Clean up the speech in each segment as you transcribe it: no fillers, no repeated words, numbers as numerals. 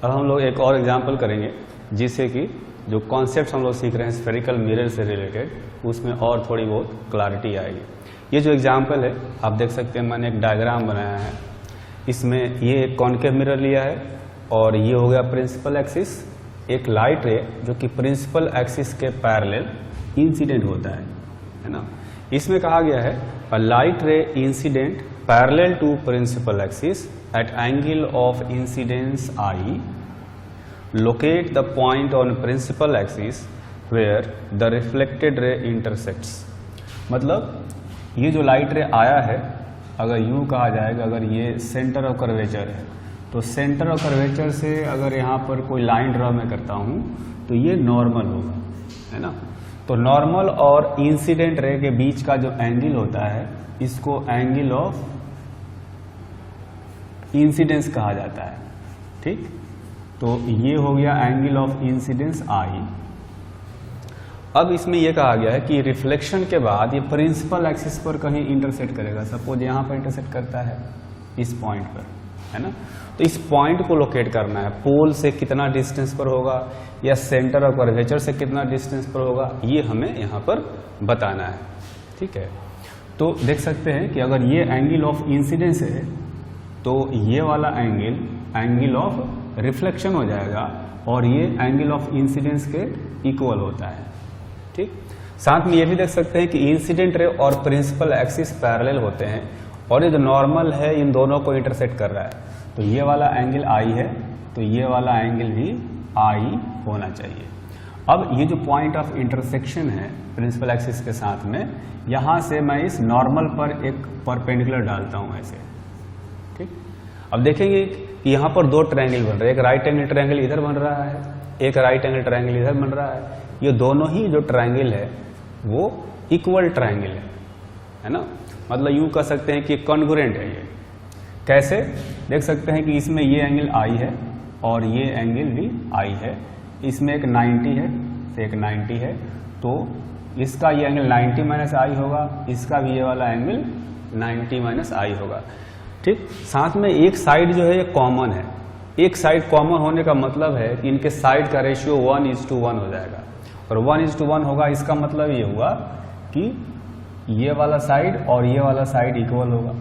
अब हम लोग एक और एग्जाम्पल करेंगे जिससे कि जो कॉन्सेप्ट हम लोग सीख रहे हैं स्फेरिकल मिरर से रिलेटेड उसमें और थोड़ी बहुत क्लैरिटी आएगी। ये जो एग्जाम्पल है आप देख सकते हैं, मैंने एक डायग्राम बनाया है। इसमें ये एक कॉन्केव मिरर लिया है और ये हो गया प्रिंसिपल एक्सिस, एक लाइट रे जो कि प्रिंसिपल एक्सिस के पैरेलल इंसिडेंट होता है ना। इसमें कहा गया है a light ray incident parallel to principal axis at angle of incidence I, locate the point on principal axis where the reflected ray intersects। मतलब ये जो लाइट रे आया है, अगर यूं कहा जाएगा, अगर ये सेंटर ऑफ कर्वेचर है तो सेंटर ऑफ कर्वेचर से अगर यहाँ पर कोई लाइन ड्रॉ मैं करता हूँ तो ये नॉर्मल होगा, है ना। तो नॉर्मल और इंसिडेंट रे के बीच का जो एंगल होता है इसको एंगल ऑफ इंसिडेंस कहा जाता है, ठीक। तो ये हो गया एंगल ऑफ इंसिडेंस आई। अब इसमें यह कहा गया है कि रिफ्लेक्शन के बाद ये प्रिंसिपल एक्सिस पर कहीं इंटरसेक्ट करेगा। सपोज यहाँ पर इंटरसेक्ट करता है इस पॉइंट पर, है ना। तो इस पॉइंट को लोकेट करना है, पोल से कितना डिस्टेंस पर होगा या सेंटर ऑफ कर्वेचर से कितना डिस्टेंस पर होगा, ये हमें यहाँ पर बताना है, ठीक है। तो देख सकते हैं कि अगर ये एंगल ऑफ इंसिडेंस है तो ये वाला एंगल ऑफ रिफ्लेक्शन हो जाएगा और ये एंगल ऑफ इंसिडेंस के इक्वल होता है, ठीक। साथ में ये भी देख सकते हैं कि इंसिडेंट रे और प्रिंसिपल एक्सिस पैरेलल होते हैं और ये जो नॉर्मल है इन दोनों को इंटरसेक्ट कर रहा है। तो ये वाला एंगल आई है तो ये वाला एंगल भी आई होना चाहिए। अब ये जो पॉइंट ऑफ इंटरसेक्शन है प्रिंसिपल एक्सिस के साथ में, यहां से मैं इस नॉर्मल पर एक परपेंडिकुलर डालता हूं ऐसे, ठीक। अब देखेंगे कि यहाँ पर दो ट्रायंगल बन रहे हैं, एक राइट एंगल ट्रायंगल इधर बन रहा है, एक राइट एंगल ट्रायंगल इधर बन रहा है। ये दोनों ही जो ट्रायंगल है वो इक्वल ट्रायंगल है ना। मतलब यूं कह सकते हैं कि कॉन्ग्रुएंट है। ये कैसे देख सकते हैं कि इसमें ये एंगल आई है और ये एंगल भी आई है, इसमें एक 90 है तो एक 90 है, तो इसका ये एंगल 90 माइनस आई होगा, इसका भी ये वाला एंगल 90 माइनस आई होगा, ठीक। साथ में एक साइड जो है ये कॉमन है। एक साइड कॉमन होने का मतलब है कि इनके साइड का रेशियो 1:1 हो जाएगा और 1:1 होगा। इसका मतलब ये हुआ कि ये वाला साइड और ये वाला साइड इक्वल होगा,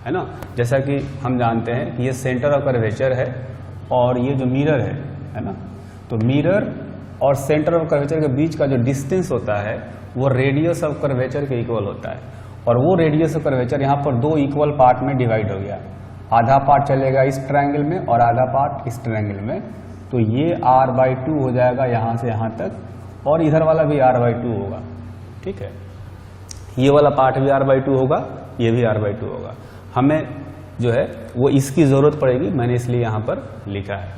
है ना। जैसा कि हम जानते हैं कि ये सेंटर ऑफ कर्वेचर है और ये जो मिरर है ना, तो मिरर और सेंटर ऑफ कर्वेचर के बीच का जो डिस्टेंस होता है वो रेडियस ऑफ कर्वेचर के इक्वल होता है और वो रेडियस ऑफ कर्वेचर यहाँ पर दो इक्वल पार्ट में डिवाइड हो गया। आधा पार्ट चलेगा इस ट्रायंगल में और आधा पार्ट इस ट्रायंगल में, तो ये r/2 हो जाएगा यहाँ से यहाँ तक और इधर वाला भी r/2 होगा, ठीक है। ये वाला पार्ट भी r/2 होगा, ये भी r/2 होगा। हमें जो है वो इसकी जरूरत पड़ेगी, मैंने इसलिए यहाँ पर लिखा है।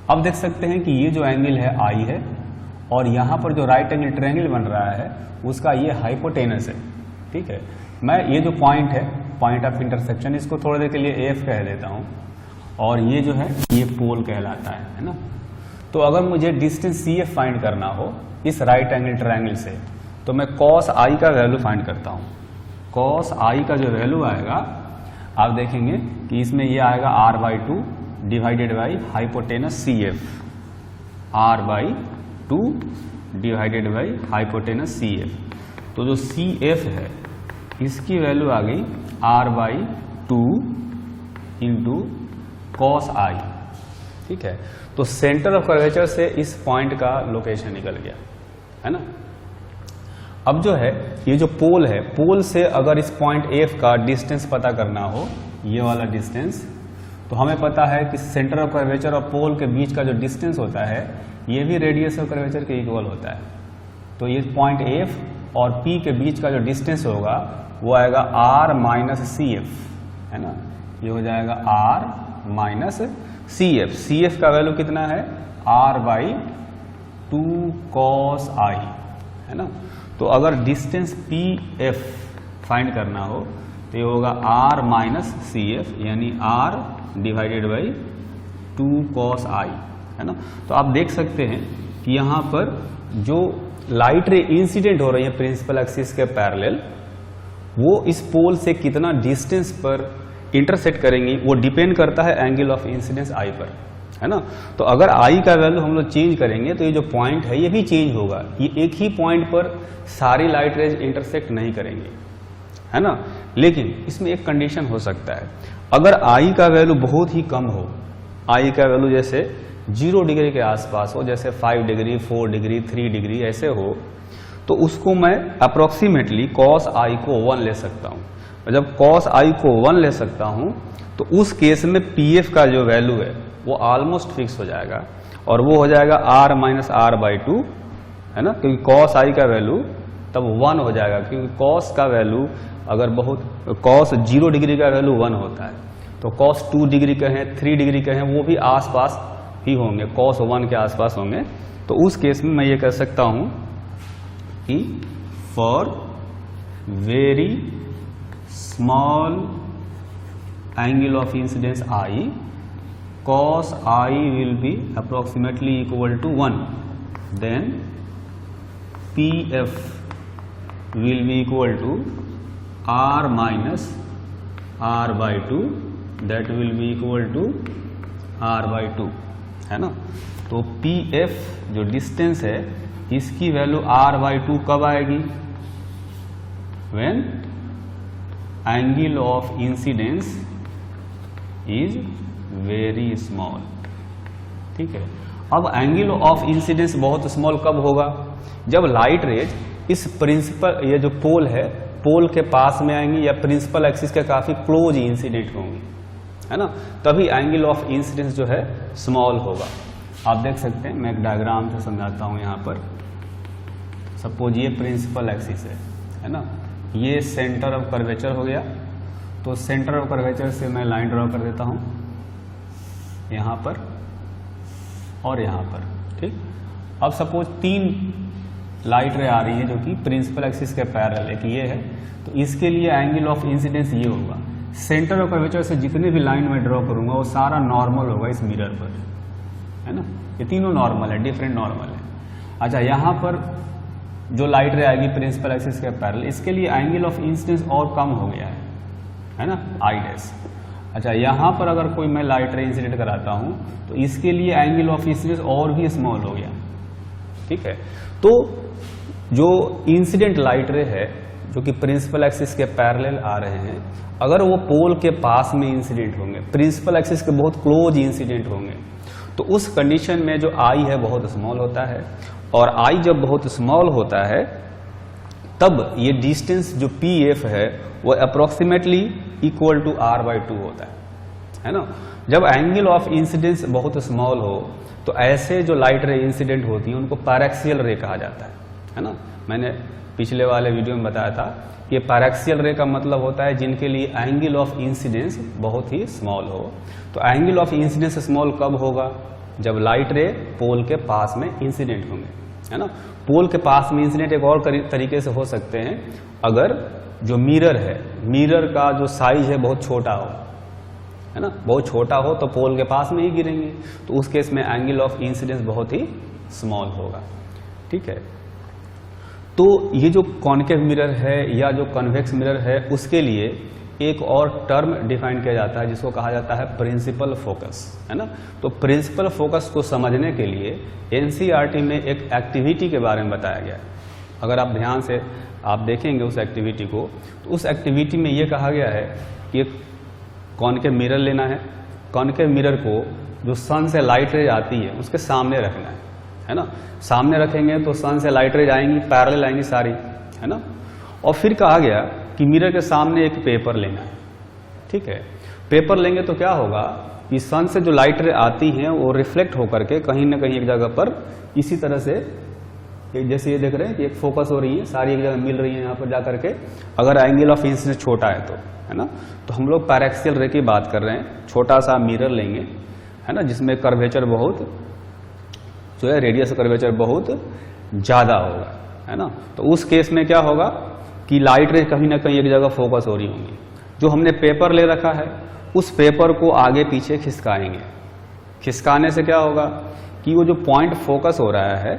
अब देख सकते हैं कि ये जो एंगल है आई है और यहाँ पर जो राइट एंगल ट्रायंगल बन रहा है उसका ये हाइपोटेनस है, ठीक है। मैं ये जो पॉइंट है पॉइंट ऑफ इंटरसेक्शन, इसको थोड़ी देर के लिए एफ कह देता हूँ और ये जो है ये पोल कहलाता है ना। तो अगर मुझे डिस्टेंस सी एफ फाइंड करना हो इस राइट एंगल ट्रायंगल से तो मैं कॉस आई का वैल्यू फाइंड करता हूँ। कॉस आई का जो वैल्यू आएगा आप देखेंगे कि इसमें ये आएगा r/2 divided by hypotenuse C F, r/2 divided by hypotenuse C F. तो जो सी एफ है इसकी वैल्यू आ गई r/2 इंटू कॉस आई, ठीक है। तो सेंटर ऑफ कर्वेचर से इस पॉइंट का लोकेशन निकल गया, है ना। अब जो है ये जो पोल है, पोल से अगर इस पॉइंट एफ का डिस्टेंस पता करना हो, ये वाला डिस्टेंस, तो हमें पता है कि सेंटर ऑफ कर्वेचर और पोल के बीच का जो डिस्टेंस होता है ये भी रेडियस ऑफ कर्वेचर के इक्वल होता है। तो ये पॉइंट एफ और पी के बीच का जो डिस्टेंस होगा वो आएगा r-CF, है ना। ये हो जाएगा r-CF। CF का वैल्यू कितना है r/2 cos I, है ना। तो अगर डिस्टेंस PF फाइंड करना हो तो ये होगा r-CF यानी r divided by 2 cos I, है ना। तो आप देख सकते हैं कि यहाँ पर जो लाइट रे इंसिडेंट हो रही है प्रिंसिपल एक्सिस के पैरेलल, वो इस पोल से कितना डिस्टेंस पर इंटरसेक्ट करेंगी वो डिपेंड करता है एंगल ऑफ इंसिडेंस आई पर। है ना। तो अगर आई का वैल्यू हम लोग चेंज करेंगे तो ये जो पॉइंट है ये भी चेंज होगा, ये एक ही पॉइंट पर सारी लाइट रेज इंटरसेक्ट नहीं करेंगे, है ना। लेकिन इसमें एक कंडीशन हो सकता है, अगर आई का वैल्यू बहुत ही कम हो, आई का वैल्यू जैसे 0 डिग्री के आसपास हो, जैसे 5 डिग्री 4 डिग्री 3 डिग्री ऐसे हो, तो उसको मैं अप्रोक्सीमेटली कॉस आई को 1 ले सकता हूं। जब कॉस आई को 1 ले सकता हूं तो उस केस में पीएफ का जो वैल्यू है वो ऑलमोस्ट फिक्स हो जाएगा, और वो हो जाएगा r माइनस r/2, है ना, क्योंकि कॉस आई का वैल्यू तब 1 हो जाएगा, क्योंकि कॉस का वैल्यू अगर कॉस 0 डिग्री का वैल्यू 1 होता है, तो कॉस 2 डिग्री का है 3 डिग्री का है वो भी आसपास ही होंगे, कॉस 1 के आसपास होंगे। तो उस केस में मैं ये कह सकता हूं कि for very small angle of incidence I, cos I will be approximately equal to 1, then PF will be equal to R minus R/2, that will be equal to R/2, है ना। तो PF जो डिस्टेंस है इसकी value R/2 कब आएगी, when angle of incidence is very small, ठीक है। अब एंगल ऑफ इंसिडेंस बहुत स्मॉल कब होगा, जब लाइट रेज इस प्रिंसिपल, ये जो पोल है पोल के पास में आएंगी या प्रिंसिपल एक्सिस के काफी क्लोज इंसिडेंट होंगी, है ना, तभी एंगल ऑफ इंसिडेंस जो है स्मॉल होगा। आप देख सकते हैं, मैं एक डायग्राम से समझाता हूं। यहाँ पर सपोज ये प्रिंसिपल एक्सिस है ना, ये सेंटर ऑफ कर्वेचर हो गया, तो सेंटर ऑफ कर्वेचर से मैं लाइन ड्रॉ कर देता हूं यहां पर और यहां पर, ठीक। अब सपोज 3 लाइट रे आ रही है जो कि प्रिंसिपल एक्सिस के पैरेलल, एक ये है, तो इसके लिए एंगल ऑफ इंसिडेंस ये होगा, सेंटर ऑफ कर्वेचर से जितने भी लाइन में ड्रॉ करूंगा वो सारा नॉर्मल होगा इस मिरर पर, है ना, ये तीनों नॉर्मल है, डिफरेंट नॉर्मल है। अच्छा, यहां पर जो लाइट रे आएगी प्रिंसिपल एक्सिस के पैरेलल, इसके लिए एंगल ऑफ इंसिडेंस और कम हो गया है ना, आई डैश। अच्छा, यहां पर अगर कोई मैं लाइट रे इंसिडेंट कराता हूं तो इसके लिए एंगल ऑफ इंसिडेंस और भी स्मॉल हो गया, ठीक है। तो जो इंसिडेंट लाइट रे है जो कि प्रिंसिपल एक्सिस के पैरेलल आ रहे हैं, अगर वो पोल के पास में इंसिडेंट होंगे, प्रिंसिपल एक्सिस के बहुत क्लोज इंसिडेंट होंगे, तो उस कंडीशन में जो आई है बहुत स्मॉल होता है, और आई जब बहुत स्मॉल होता है तब ये डिस्टेंस जो पी एफ है वो अप्रोक्सीमेटली इक्वल टू R/2 होता है ना। जब एंगल ऑफ इंसिडेंस बहुत स्मॉल हो तो ऐसे जो लाइट रे इंसिडेंट होती हैं उनको पैराक्सियल रे कहा जाता है ना। मैंने पिछले वाले वीडियो में बताया था कि पैराक्सियल रे का मतलब होता है जिनके लिए एंगल ऑफ इंसिडेंस बहुत ही स्मॉल हो। तो एंगल ऑफ इंसिडेंस स्मॉल कब होगा, जब लाइट रे पोल के पास में इंसिडेंट होंगे, है ना। पोल के पास में इंसिडेंट एक और तरीके से हो सकते हैं, अगर जो मिरर है, मिरर का जो साइज है बहुत छोटा हो, है ना, बहुत छोटा हो तो पोल के पास में ही गिरेंगे, तो उस केस में एंगल ऑफ इंसिडेंस बहुत ही स्मॉल होगा, ठीक है। तो ये जो कॉन्केव मिरर है या जो कन्वेक्स मिरर है उसके लिए एक और टर्म डिफाइन किया जाता है जिसको कहा जाता है प्रिंसिपल फोकस, है ना। तो प्रिंसिपल फोकस को समझने के लिए एनसीईआरटी में एक एक्टिविटी के बारे में बताया गया है। अगर आप ध्यान से आप देखेंगे उस एक्टिविटी को, तो उस एक्टिविटी में ये कहा गया है कि एक कॉन्केव मिरर लेना है, कॉन्केव मिरर को जो सन से लाइट रेज आती है उसके सामने रखना है ना। सामने रखेंगे तो सन से लाइट रेज आएंगी, पैरेलल आएंगी सारी, है ना। और फिर कहा गया कि मिरर के सामने एक पेपर लेना है, ठीक है। पेपर लेंगे तो क्या होगा कि सन से जो लाइट रे आती हैं वो रिफ्लेक्ट होकर के कहीं ना कहीं एक जगह पर इसी तरह से, जैसे ये देख रहे हैं कि एक फोकस हो रही है, सारी एक जगह मिल रही है यहाँ पर जाकर के, अगर एंगल ऑफ इंसिडेंस छोटा है तो, है ना। तो हम लोग पैराक्सियल रे की बात कर रहे हैं, छोटा सा मिरर लेंगे, है ना, जिसमें कर्वेचर बहुत जो है, रेडियस कर्वेचर बहुत ज्यादा होगा, है ना। तो उस केस में क्या होगा कि लाइट रे कहीं ना कहीं एक जगह फोकस हो रही होंगी। जो हमने पेपर ले रखा है उस पेपर को आगे पीछे खिसकाएंगे, खिसकाने से क्या होगा कि वो जो पॉइंट फोकस हो रहा है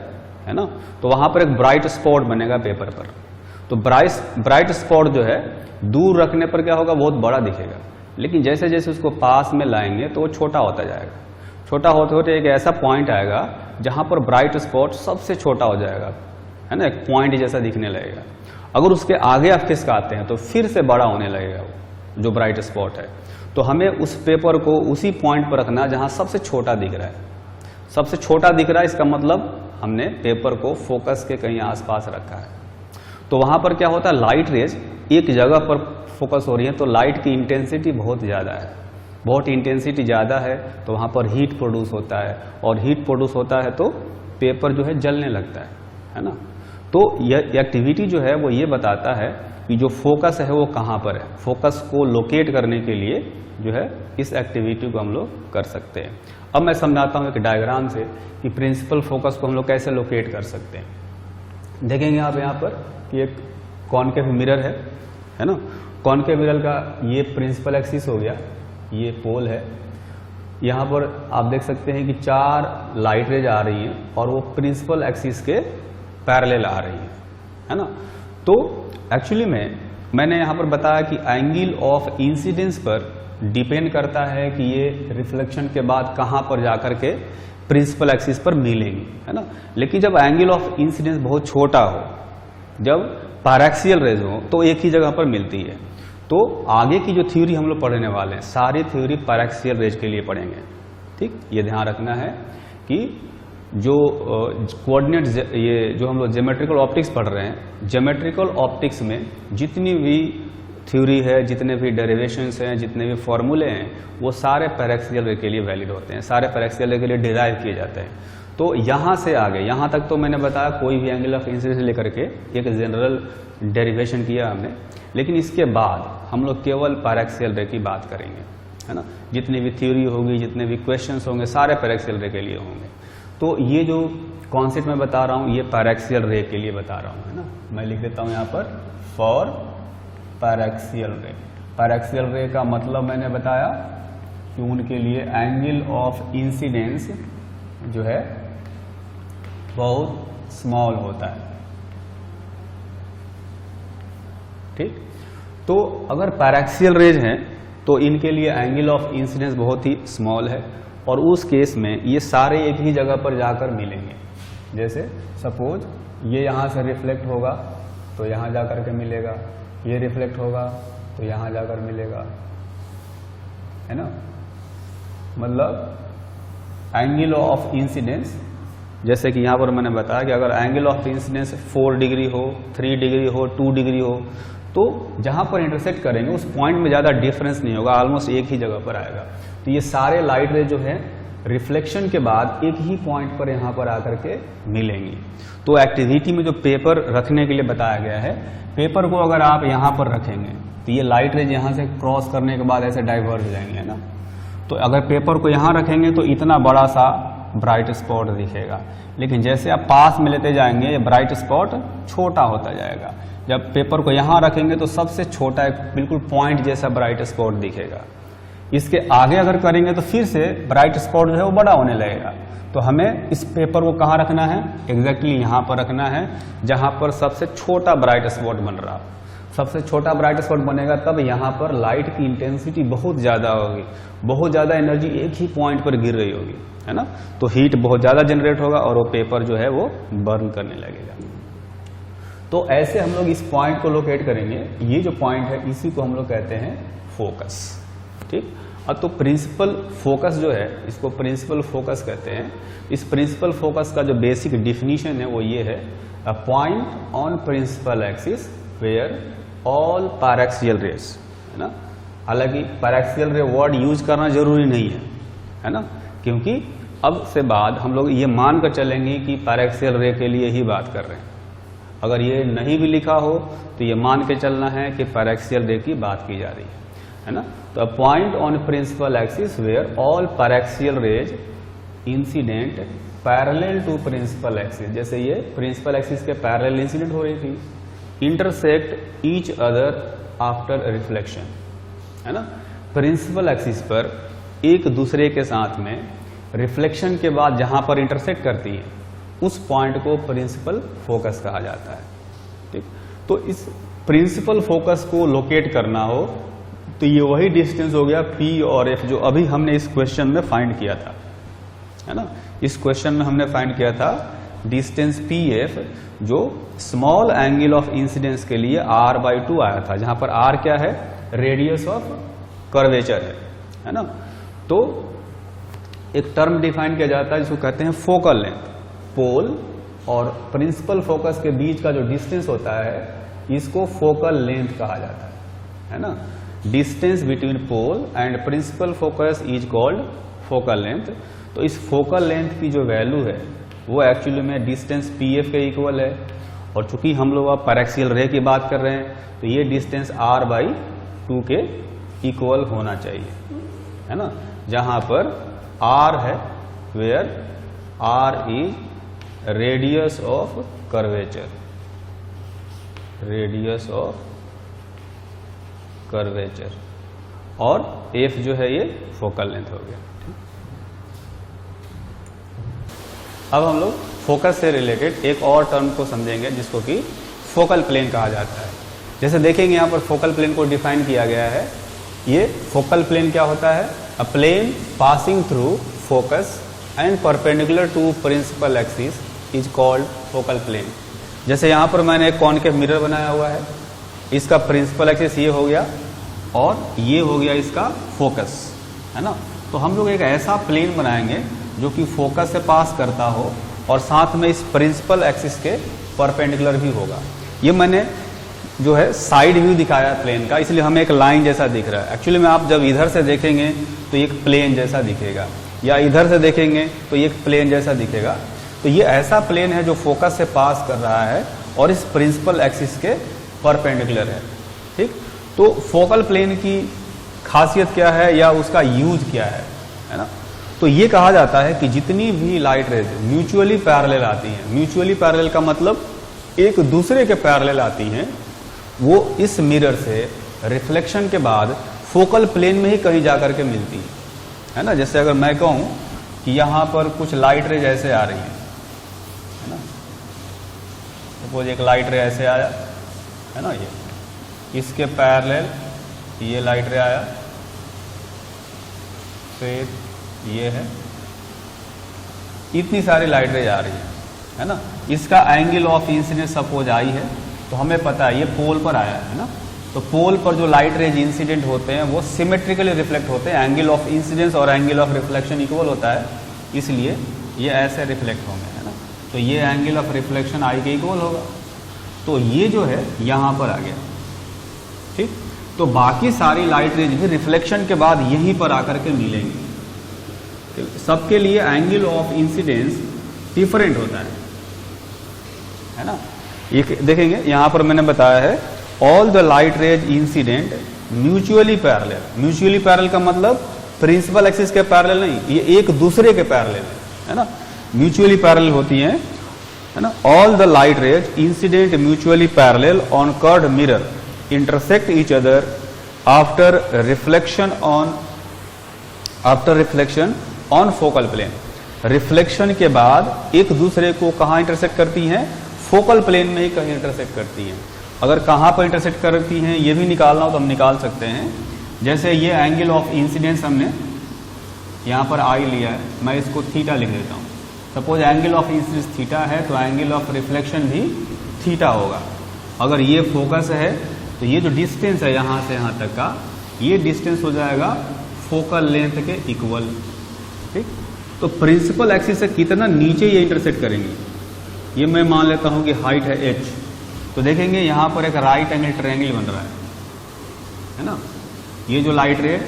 ना, तो वहां पर एक ब्राइट स्पॉट बनेगा पेपर पर। तो ब्राइट स्पॉट जो है दूर रखने पर क्या होगा, बहुत बड़ा दिखेगा, लेकिन जैसे जैसे उसको पास में लाएंगे तो वो छोटा होता जाएगा। छोटा होते होते एक ऐसा पॉइंट आएगा जहां पर ब्राइट स्पॉट सबसे छोटा हो जाएगा, है ना, एक पॉइंट जैसा दिखने लगेगा। अगर उसके आगे आप खिसकाते हैं तो फिर से बड़ा होने लगेगा वो जो ब्राइट स्पॉट है। तो हमें उस पेपर को उसी पॉइंट पर रखना जहां सबसे छोटा दिख रहा है। सबसे छोटा दिख रहा है इसका मतलब हमने पेपर को फोकस के कहीं आसपास रखा है। तो वहां पर क्या होता है, लाइट रेज एक जगह पर फोकस हो रही है तो लाइट की इंटेंसिटी बहुत ज़्यादा है, बहुत इंटेंसिटी ज़्यादा है तो वहां पर हीट प्रोड्यूस होता है, और हीट प्रोड्यूस होता है तो पेपर जो है जलने लगता है ना। तो यह एक्टिविटी जो है वो ये बताता है कि जो फोकस है वो कहाँ पर है। फोकस को लोकेट करने के लिए जो है इस एक्टिविटी को हम लोग कर सकते हैं। अब मैं समझाता हूँ एक डायग्राम से कि प्रिंसिपल फोकस को हम लोग कैसे लोकेट कर सकते हैं। देखेंगे आप यहाँ पर कि एक कॉनकेव मिरर है ना। कॉनकेव मिरर का ये प्रिंसिपल एक्सिस हो गया, ये पोल है। यहाँ पर आप देख सकते हैं कि 4 लाइट रेज आ रही हैं और वो प्रिंसिपल एक्सिस के पैरेलल आ रही है ना। तो एक्चुअली में मैंने यहाँ पर बताया कि एंगल ऑफ इंसिडेंस पर डिपेंड करता है कि ये रिफ्लेक्शन के बाद कहाँ पर जाकर के प्रिंसिपल एक्सिस पर मिलेंगी, है ना। लेकिन जब एंगल ऑफ इंसिडेंस बहुत छोटा हो, जब पैराक्सियल रेज हो, तो एक ही जगह पर मिलती है। तो आगे की जो थ्योरी हम लोग पढ़ने वाले हैं सारी थ्योरी पैराक्सियल रेज के लिए पढ़ेंगे, ठीक। ये ध्यान रखना है कि जो कोऑर्डिनेट ये जो हम लोग ज्योमेट्रिकल ऑप्टिक्स पढ़ रहे हैं, ज्योमेट्रिकल ऑप्टिक्स में जितनी भी थ्योरी है, जितने भी डेरिवेशंस हैं, जितने भी फॉर्मूले हैं, वो सारे पैराक्सियल रे के लिए वैलिड होते हैं, सारे पैराक्सियल रे के लिए डिराइव किए जाते हैं। तो यहाँ से आगे यहाँ तक तो मैंने बताया कोई भी एंगल ऑफ इंसिडेंस लेकर के एक जनरल डेरिवेशन किया हमने, लेकिन इसके बाद हम लोग केवल पैराक्सियल रे की बात करेंगे, है ना। जितनी भी थ्योरी होगी, जितने भी क्वेश्चंस होंगे, सारे पैराक्सियल रे के लिए होंगे। तो ये जो कॉन्सेप्ट मैं बता रहा हूँ ये पैराक्सियल रे के लिए बता रहा हूँ, है ना। मैं लिख देता हूँ यहाँ पर फॉर पैराक्सियल रे। पैराक्सियल रे का मतलब मैंने बताया कि उनके लिए एंगल ऑफ इंसिडेंस जो है बहुत स्मॉल होता है, ठीक। तो अगर पैराक्सियल रेज हैं तो इनके लिए एंगल ऑफ इंसिडेंस बहुत ही स्मॉल है, और उस केस में ये सारे एक ही जगह पर जाकर मिलेंगे। जैसे सपोज ये यहाँ से रिफ्लेक्ट होगा तो यहाँ जाकर के मिलेगा, ये रिफ्लेक्ट होगा तो यहाँ जाकर मिलेगा, है ना। मतलब एंगल ऑफ इंसिडेंस, जैसे कि यहाँ पर मैंने बताया कि अगर एंगल ऑफ इंसिडेंस 4 डिग्री हो, 3 डिग्री हो, 2 डिग्री हो, तो जहाँ पर इंटरसेक्ट करेंगे उस पॉइंट में ज़्यादा डिफरेंस नहीं होगा, ऑलमोस्ट एक ही जगह पर आएगा। तो ये सारे लाइट रे जो है रिफ्लेक्शन के बाद एक ही पॉइंट पर यहाँ पर आकर के मिलेंगी। तो एक्टिविटी में जो पेपर रखने के लिए बताया गया है, पेपर को अगर आप यहाँ पर रखेंगे तो ये लाइट रेज यहाँ से क्रॉस करने के बाद ऐसे डाइवर्ज हो जाएंगे, है ना। तो अगर पेपर को यहाँ रखेंगे तो इतना बड़ा सा ब्राइट स्पॉट दिखेगा, लेकिन जैसे आप पास में लेते जाएंगे ये ब्राइट स्पॉट छोटा होता जाएगा। जब पेपर को यहाँ रखेंगे तो सबसे छोटा एक बिल्कुल पॉइंट जैसा ब्राइट स्पॉट दिखेगा। इसके आगे अगर करेंगे तो फिर से ब्राइट स्पॉट जो है वो बड़ा होने लगेगा। तो हमें इस पेपर को कहाँ रखना है, एग्जैक्टली यहाँ पर रखना है जहाँ पर सबसे छोटा ब्राइट स्पॉट बन रहा हो। सबसे छोटा ब्राइट स्पॉट बनेगा तब यहाँ पर लाइट की इंटेंसिटी बहुत ज़्यादा होगी, बहुत ज़्यादा एनर्जी एक ही पॉइंट पर गिर रही होगी, है ना। तो हीट बहुत ज़्यादा जनरेट होगा और वो पेपर जो है वो बर्न करने लगेगा। तो ऐसे हम लोग इस पॉइंट को लोकेट करेंगे। ये जो पॉइंट है इसी को हम लोग कहते हैं फोकस, ठीक। अब तो प्रिंसिपल फोकस जो है इसको प्रिंसिपल फोकस कहते हैं। इस प्रिंसिपल फोकस का जो बेसिक डिफिनीशन है वो ये है, a point on principal axis where all paraxial rays, है ना। हालांकि पैराक्सियल रे वर्ड यूज करना जरूरी नहीं है ना, क्योंकि अब से बाद हम लोग ये मान कर चलेंगे कि पैराक्सियल रे के लिए ही बात कर रहे हैं। अगर ये नहीं भी लिखा हो तो ये मान के चलना है कि पैराक्सियल रे की बात की जा रही है ना। तो a point on principal axis where all paraxial rays incident parallel to principal axis, जैसे ये प्रिंसिपल एक्सिस के पैरेलल इंसिडेंट हो रही थी, intersect each other after reflection, है ना। प्रिंसिपल एक्सिस पर एक दूसरे के साथ में रिफ्लेक्शन के बाद जहां पर इंटरसेक्ट करती है उस पॉइंट को प्रिंसिपल फोकस कहा जाता है, ठीक। तो इस प्रिंसिपल फोकस को लोकेट करना हो तो ये वही डिस्टेंस हो गया P और F जो अभी हमने इस क्वेश्चन में फाइंड किया था, है ना। इस क्वेश्चन में हमने फाइंड किया था डिस्टेंस PF जो स्मॉल एंगल ऑफ इंसिडेंस के लिए r/2 आया था, जहां पर r क्या है, रेडियस ऑफ कर्वेचर है ना। तो एक टर्म डिफाइन किया जाता है जिसको कहते हैं फोकल लेंथ। पोल और प्रिंसिपल फोकस के बीच का जो डिस्टेंस होता है इसको फोकल लेंथ कहा जाता है ना। Distance between pole and principal focus is called focal length. तो इस फोकल लेंथ की जो वैल्यू है वो एक्चुअली में डिस्टेंस PF के इक्वल है, और चूंकि हम लोग अब पैरेक्सियल रे की बात कर रहे हैं तो ये डिस्टेंस r/2 के इक्वल होना चाहिए, है ना। जहां पर r है where r is radius of curvature, radius of curvature, और f जो है ये फोकल लेंथ हो गया। अब हम लोग फोकस से रिलेटेड एक और टर्म को समझेंगे जिसको कि फोकल प्लेन कहा जाता है। जैसे देखेंगे यहाँ पर फोकल प्लेन को डिफाइन किया गया है। ये फोकल प्लेन क्या होता है, a plane passing through focus and perpendicular to principal axis is called focal plane. जैसे यहाँ पर मैंने एक कॉनकेव मिरर बनाया हुआ है, इसका प्रिंसिपल एक्सिस ये हो गया और ये हो गया इसका फोकस, है ना। तो हम लोग एक ऐसा प्लेन बनाएंगे जो कि फोकस से पास करता हो और साथ में इस प्रिंसिपल एक्सिस के परपेंडिकुलर भी होगा। ये मैंने जो है साइड व्यू दिखाया प्लेन का, इसलिए हमें एक लाइन जैसा दिख रहा है। एक्चुअली में आप जब इधर से देखेंगे तो एक प्लेन जैसा दिखेगा, या इधर से देखेंगे तो एक प्लेन जैसा दिखेगा। तो ये ऐसा प्लेन है जो फोकस से पास कर रहा है और इस प्रिंसिपल एक्सिस के परपेंडिकुलर है, ठीक। तो फोकल प्लेन की खासियत क्या है या उसका यूज क्या है ना। तो ये कहा जाता है कि जितनी भी लाइट रेज म्यूचुअली पैरेलल आती हैं, म्यूचुअली पैरेलल का मतलब एक दूसरे के पैरेलल आती हैं, वो इस मिरर से रिफ्लेक्शन के बाद फोकल प्लेन में ही कहीं जाकर के मिलती है ना। जैसे अगर मैं कहूं कि यहां पर कुछ लाइट रेज ऐसे आ रही है ना, सपोज एक लाइट रे ऐसे आया है ना, ये इसके पैरेलल ये लाइट रे आया, फिर ये है, इतनी सारी लाइट रेज आ रही है ना। इसका angle of incidence suppose I है, तो हमें पता है ये पोल पर आया है ना। तो पोल पर जो लाइट रेज इंसिडेंट होते हैं वो सिमेट्रिकली रिफ्लेक्ट होते हैं, एंगल ऑफ इंसिडेंस और एंगल ऑफ रिफ्लेक्शन इक्वल होता है, इसलिए ये ऐसे रिफ्लेक्ट होंगे, है ना। तो ये एंगल ऑफ रिफ्लेक्शन आई के इक्वल होगा। तो ये जो है यहां पर आ गया, ठीक। तो बाकी सारी लाइट रेज भी रिफ्लेक्शन के बाद यहीं पर आकर के मिलेंगी। सबके लिए एंगल ऑफ इंसिडेंस डिफरेंट होता है ना। ये देखेंगे यहां पर मैंने बताया है all the light rays incident mutually parallel. Mutually parallel का मतलब प्रिंसिपल एक्सिस के पैरेलल नहीं, ये एक दूसरे के पैरेलल है ना, म्यूचुअली पैरेलल होती हैं, है ना। All the light rays incident mutually parallel on curved mirror intersect each other after reflection on focal plane. Reflection के बाद एक दूसरे को कहां इंटरसेक्ट करती हैं, फोकल प्लेन में ही कहीं इंटरसेक्ट करती हैं। अगर कहां पर इंटरसेक्ट करती हैं ये भी निकालना हो तो हम निकाल सकते हैं। जैसे ये एंगल ऑफ इंसिडेंस हमने यहां पर आई लिया है, मैं इसको थीटा लिख देता हूं। Suppose angle of incidence theta है तो एंगल ऑफ रिफ्लेक्शन भी थीटा होगा। अगर ये फोकस है तो ये जो डिस्टेंस है यहां से यहां तक का, ये डिस्टेंस हो जाएगा फोकल लेंथ के इक्वल, ठीक। तो प्रिंसिपल एक्सिस से कितना नीचे ये इंटरसेक्ट करेंगे, ये मैं मान लेता हूं कि हाइट है h। तो देखेंगे यहां पर एक राइट एंगल ट्रायंगल बन रहा है ना। ये जो लाइट रे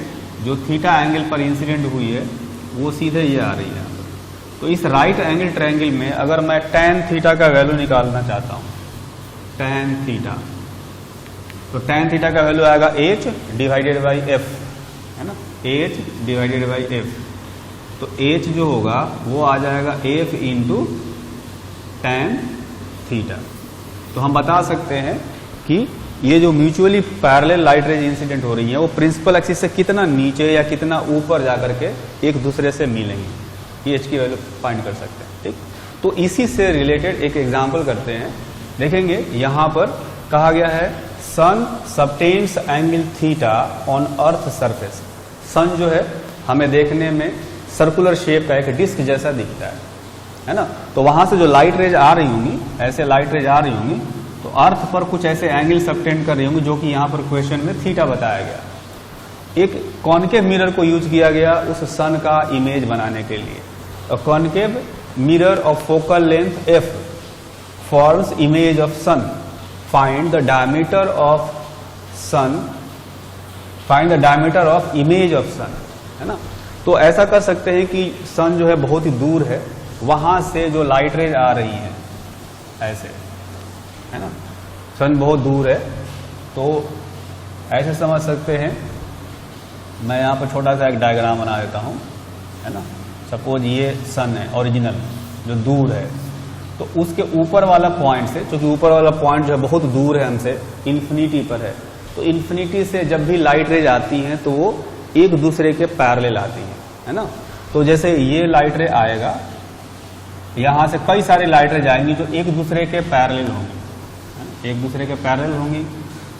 जो थीटा एंगल पर इंसिडेंट हुई है वो सीधे ये आ रही है। तो इस राइट एंगल ट्रायंगल में अगर मैं tan थीटा का वैल्यू निकालना चाहता हूं, tan थीटा, तो tan थीटा का वैल्यू आएगा h डिवाइडेड बाई f, है ना, h डिवाइडेड बाई f। तो h जो होगा वो आ जाएगा f इंटू tan थीटा। तो हम बता सकते हैं कि ये जो mutually parallel light rays incident हो रही है वो प्रिंसिपल एक्सिस से कितना नीचे या कितना ऊपर जाकर के एक दूसरे से मिलेंगी, ये h की वैल्यू फाइंड कर सकते हैं, ठीक। तो इसी से रिलेटेड एक एग्जांपल करते हैं। देखेंगे यहां पर कहा गया है sun subtends angle theta on earth surface. Sun जो है हमें देखने में सर्कुलर शेप का एक डिस्क जैसा दिखता है ना। तो वहां से जो लाइट रेज आ रही होंगी, ऐसे लाइट रेज आ रही होंगी, तो अर्थ पर कुछ ऐसे एंगल सबटेंड कर रही होंगी, जो कि यहाँ पर क्वेश्चन में थीटा बताया गया। एक कॉन्केव मिरर को यूज किया गया उस सन का इमेज बनाने के लिए। Concave mirror of focal length f forms image of sun. Find the diameter of sun. Find the diameter of image of sun. है ना। तो ऐसा कर सकते हैं कि सन जो है बहुत ही दूर है, वहां से जो लाइट रेज आ रही है ऐसे, है ना, सन बहुत दूर है, तो ऐसे समझ सकते हैं। मैं यहाँ पर छोटा सा एक डायग्राम बना देता हूँ, है ना। सपोज ये सन है ओरिजिनल जो दूर है, तो उसके ऊपर वाला पॉइंट से, क्योंकि ऊपर वाला पॉइंट जो है बहुत दूर है हमसे, इन्फिनिटी पर है, तो इन्फिनिटी से जब भी लाइट रेज आती हैं तो वो एक दूसरे के पैरेलल आती है ना। तो जैसे ये लाइट रे आएगा, यहां से कई सारी लाइट रेज आएंगी जो एक दूसरे के पैरेलल होंगी, एक दूसरे के पैरेलल होंगी।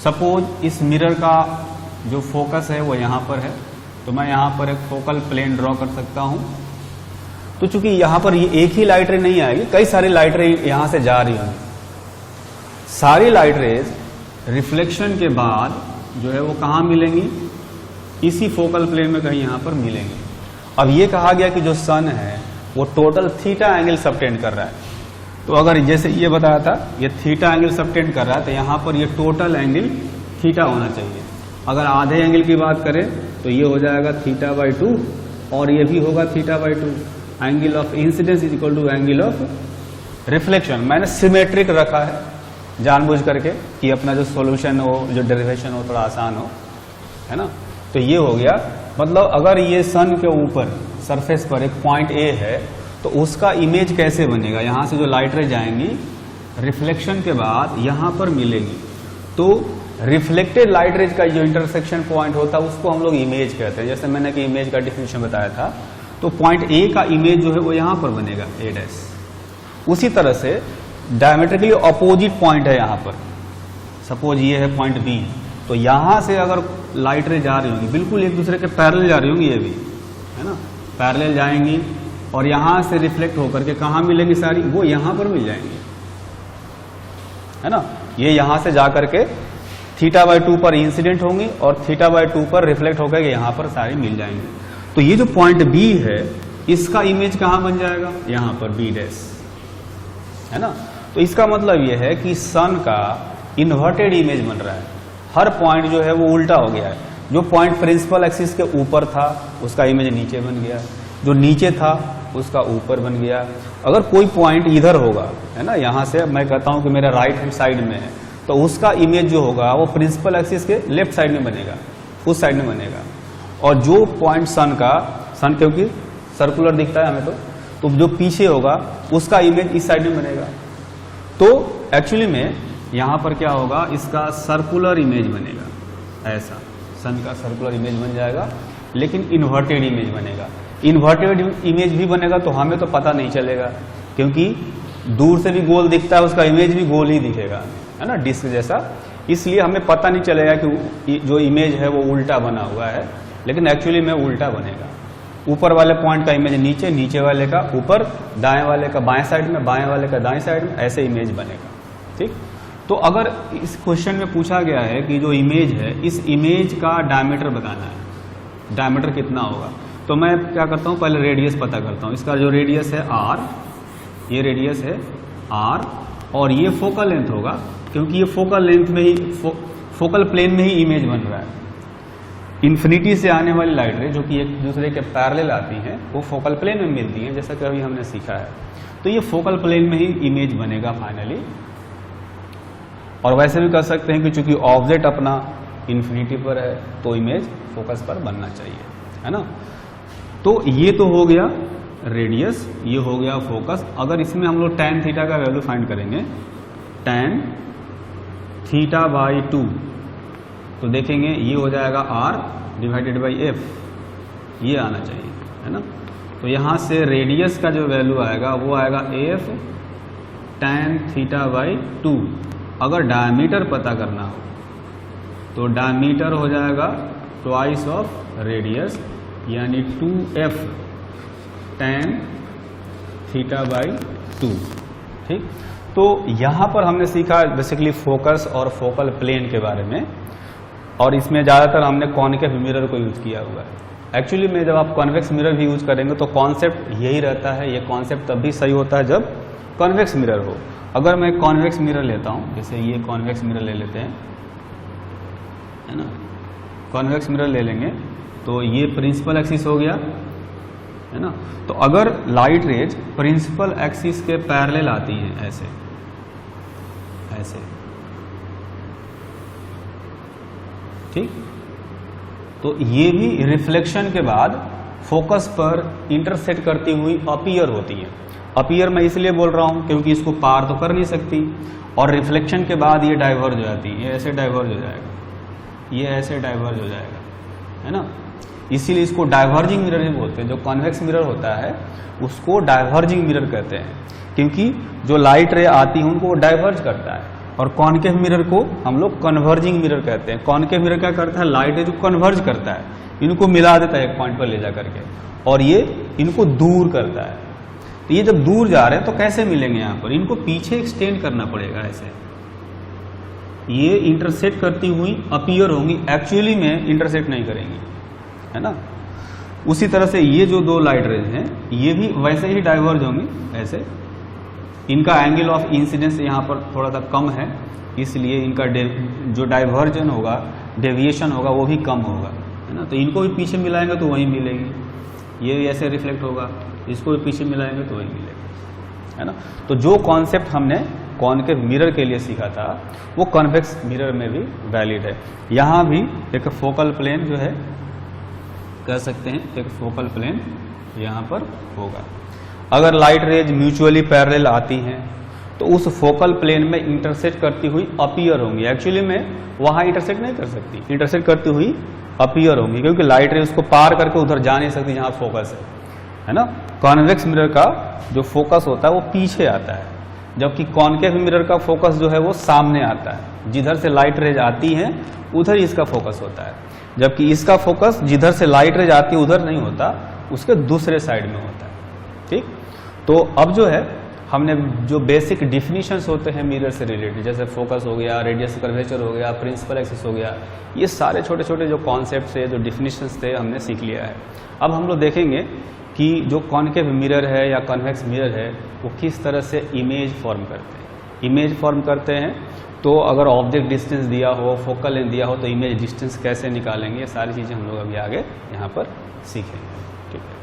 सपोज इस मिरर का जो फोकस है वो यहां पर है, तो मैं यहां पर एक फोकल प्लेन ड्रॉ कर सकता हूं। तो चूंकि यहां पर ये एक ही लाइट रे नहीं आएगी, कई सारी लाइट रे यहां से जा रही होंगी। सारी लाइट रेज रिफ्लेक्शन के बाद जो है वो कहां मिलेंगी, इसी फोकल प्लेन में कहीं यहां पर मिलेंगी। अब ये कहा गया कि जो सन है वो टोटल थीटा एंगल सबटेंड कर रहा है, तो अगर जैसे ये बताया था ये थीटा एंगल सबटेंड कर रहा है, तो यहां पर ये टोटल एंगल थीटा होना चाहिए। अगर आधे एंगल की बात करें तो ये हो जाएगा θ/2 और ये भी होगा θ/2। Angle of incidence is equal to angle of reflection. मैंने सिमेट्रिक रखा है जानबूझ करके कि अपना जो सॉल्यूशन हो, जो डेरिवेशन हो, थोड़ा आसान हो, है ना। तो ये हो गया, मतलब अगर ये सन के ऊपर सरफेस पर एक पॉइंट ए है तो उसका इमेज कैसे बनेगा। यहां से जो लाइट रेज आएंगी रिफ्लेक्शन के बाद यहां पर मिलेगी, तो रिफ्लेक्टेड लाइट रेज का जो इंटरसेक्शन पॉइंट होता है उसको हम लोग इमेज कहते हैं। जैसे मैंने कि इमेज का डिफिनेशन बताया था, तो पॉइंट ए का इमेज जो है वो यहां पर बनेगा a'। उसी तरह से डायमेट्रिकली ऑपोजिट पॉइंट है यहां पर, सपोज ये है पॉइंट बी, तो यहां से अगर लाइट रे जा रही होंगी बिल्कुल एक दूसरे के पैरेलल जा रही होंगी, ये भी है ना, पैरेलल जाएंगी और यहां से रिफ्लेक्ट होकर के कहां मिलेंगी सारी, वो यहां पर मिल जाएंगी, है ना। ये यहां से जाकर के θ/2 पर इंसिडेंट होंगी और θ/2 पर रिफ्लेक्ट होकर के यहां पर सारी मिल जाएंगी। तो ये जो पॉइंट बी है इसका इमेज कहां बन जाएगा, यहां पर b', है ना। तो इसका मतलब यह है कि सन का इन्वर्टेड इमेज बन रहा है, हर पॉइंट जो है वो उल्टा हो गया है। जो पॉइंट प्रिंसिपल एक्सिस के ऊपर था उसका इमेज नीचे बन गया, जो नीचे था उसका ऊपर बन गया। अगर कोई पॉइंट इधर होगा, है ना, यहां से मैं कहता हूं कि मेरा राइट हैंड साइड में है, तो उसका इमेज जो होगा वो प्रिंसिपल एक्सिस के लेफ्ट साइड में बनेगा, उस साइड में बनेगा। और जो पॉइंट सन क्योंकि सर्कुलर दिखता है हमें, तो जो पीछे होगा उसका इमेज इस साइड में बनेगा। तो एक्चुअली में यहां पर क्या होगा, इसका सर्कुलर इमेज बनेगा, ऐसा सन का सर्कुलर इमेज बन जाएगा, लेकिन इन्वर्टेड इमेज बनेगा। इन्वर्टेड इमेज भी बनेगा तो हमें तो पता नहीं चलेगा, क्योंकि दूर से भी गोल दिखता है, उसका इमेज भी गोल ही दिखेगा, है ना, डिस्क जैसा। इसलिए हमें पता नहीं चलेगा कि जो इमेज है वो उल्टा बना हुआ है, लेकिन एक्चुअली में उल्टा बनेगा। ऊपर वाले पॉइंट का इमेज नीचे, नीचे वाले का ऊपर, दाएं वाले का बाएं साइड में, बाएं वाले का दाएं साइड में, ऐसे इमेज बनेगा। ठीक, तो अगर इस क्वेश्चन में पूछा गया है कि जो इमेज है इस इमेज का डायमीटर बताना है, डायमीटर कितना होगा, तो मैं क्या करता हूं, पहले रेडियस पता करता हूं। इसका जो रेडियस है r, ये रेडियस है r और ये फोकल लेंथ होगा, क्योंकि ये फोकल लेंथ में ही फोकल प्लेन में ही इमेज बन रहा है। इन्फिनिटी से आने वाली लाइट रे जो कि एक दूसरे के पैरेलल आती हैं वो फोकल प्लेन में मिलती हैं, जैसा कि अभी हमने सीखा है। तो ये फोकल प्लेन में ही इमेज बनेगा फाइनली। और वैसे भी कर सकते हैं कि चूंकि ऑब्जेक्ट अपना इन्फिनिटी पर है तो इमेज फोकस पर बनना चाहिए, है ना। तो ये तो हो गया रेडियस, ये हो गया फोकस। अगर इसमें हम लोग tan थीटा का वैल्यू फाइंड करेंगे, tan θ/2, तो देखेंगे ये हो जाएगा r/f, ये आना चाहिए, है ना। तो यहां से रेडियस का जो वैल्यू आएगा वो आएगा f tan θ/2। अगर डायमीटर पता करना हो तो डायमीटर हो जाएगा ट्वाइस ऑफ रेडियस, यानी 2f। tan θ/2। ठीक, तो यहाँ पर हमने सीखा बेसिकली फोकस और फोकल प्लेन के बारे में, और इसमें ज़्यादातर हमने कॉन्केव मिरर को यूज किया हुआ है। एक्चुअली में जब आप कॉन्वेक्स मिरर भी यूज करेंगे तो कॉन्सेप्ट यही रहता है। ये कॉन्सेप्ट तब भी सही होता है जब कॉन्वेक्स मिरर हो। अगर मैं कॉन्वेक्स मिरर लेता हूँ, जैसे ये कॉन्वेक्स मिरर ले लेते हैं, है ना, कॉन्वेक्स मिरर ले लेंगे तो ये प्रिंसिपल एक्सिस हो गया, है ना। तो अगर लाइट रेज प्रिंसिपल एक्सिस के पैरेलल आती हैं ऐसे ऐसे, ठीक, तो ये भी रिफ्लेक्शन के बाद फोकस पर इंटरसेक्ट करती हुई अपीयर होती है। अपीयर मैं इसलिए बोल रहा हूं क्योंकि इसको पार तो कर नहीं सकती, और रिफ्लेक्शन के बाद ये डाइवर्ज हो जाती है, ये ऐसे डाइवर्ज हो जाएगा, ये ऐसे डाइवर्ज हो जाएगा, है ना। इसीलिए इसको डाइवर्जिंग मिरर ही बोलते हैं। जो कॉन्वेक्स मिरर होता है उसको डाइवर्जिंग मिरर कहते हैं, क्योंकि जो लाइट रे आती है उनको वो डाइवर्ज करता है, और कॉन्केव मिरर को हम लोग कन्वर्जिंग मिरर कहते हैं। कॉन्केव मिरर क्या करता है, लाइट रे जो कन्वर्ज करता है, इनको मिला देता है एक पॉइंट पर ले जा करके, और ये इनको दूर करता है। तो ये जब दूर जा रहे हैं तो कैसे मिलेंगे, यहाँ पर इनको पीछे एक्सटेंड करना पड़ेगा ऐसे, ये इंटरसेक्ट करती हुई अपीयर होंगी, एक्चुअली में इंटरसेक्ट नहीं करेंगी, है ना। उसी तरह से ये जो दो लाइट रेज हैं ये भी वैसे ही डाइवर्ज होंगी ऐसे। इनका एंगल ऑफ इंसिडेंस यहाँ पर थोड़ा सा कम है, इसलिए इनका जो डाइवर्जन होगा, डेविएशन होगा, वो भी कम होगा, है ना। तो इनको भी पीछे मिलाएंगे तो वही मिलेगी, ये भी ऐसे रिफ्लेक्ट होगा, इसको भी पीछे मिलाएंगे तो वही मिलेगा, है ना। तो जो कॉन्सेप्ट हमने कॉन्केव मिरर के लिए सीखा था वो कॉन्वेक्स मिरर में भी वैलिड है। यहाँ भी एक फोकल प्लेन जो है, कह सकते हैं एक फोकल प्लेन यहाँ पर होगा। अगर लाइट रेज म्यूचुअली पैरेलल आती हैं तो उस फोकल प्लेन में इंटरसेक्ट करती हुई अपीयर होंगी, एक्चुअली में वहां इंटरसेक्ट नहीं कर सकती, इंटरसेक्ट करती हुई अपीयर होंगी, क्योंकि लाइट रेज उसको पार करके उधर जा नहीं सकती जहां फोकस है ना। कॉन्वेक्स मिरर का जो फोकस होता है वो पीछे आता है, जबकि कॉन्केव मिरर का फोकस जो है वो सामने आता है। जिधर से लाइट रेज आती है उधर ही इसका फोकस होता है, जबकि इसका फोकस जिधर से लाइट रेज आती है उधर नहीं होता, उसके दूसरे साइड में होता है। ठीक, तो अब जो है हमने जो बेसिक डिफिनीशंस होते हैं मिरर से रिलेटेड, जैसे फोकस हो गया, रेडियस कर्वेचर हो गया, प्रिंसिपल एक्सिस हो गया, ये सारे छोटे छोटे जो कॉन्सेप्ट थे, जो डिफिनीशंस थे, हमने सीख लिया है। अब हम लोग देखेंगे कि जो कॉन्केव मिरर है या कॉन्वेक्स मिरर है वो किस तरह से इमेज फॉर्म करते हैं। इमेज फॉर्म करते हैं तो अगर ऑब्जेक्ट डिस्टेंस दिया हो, फोकल लेंथ दिया हो, तो इमेज डिस्टेंस कैसे निकालेंगे, ये सारी चीज़ें हम लोग अभी आगे यहाँ पर सीखेंगे। ठीक है।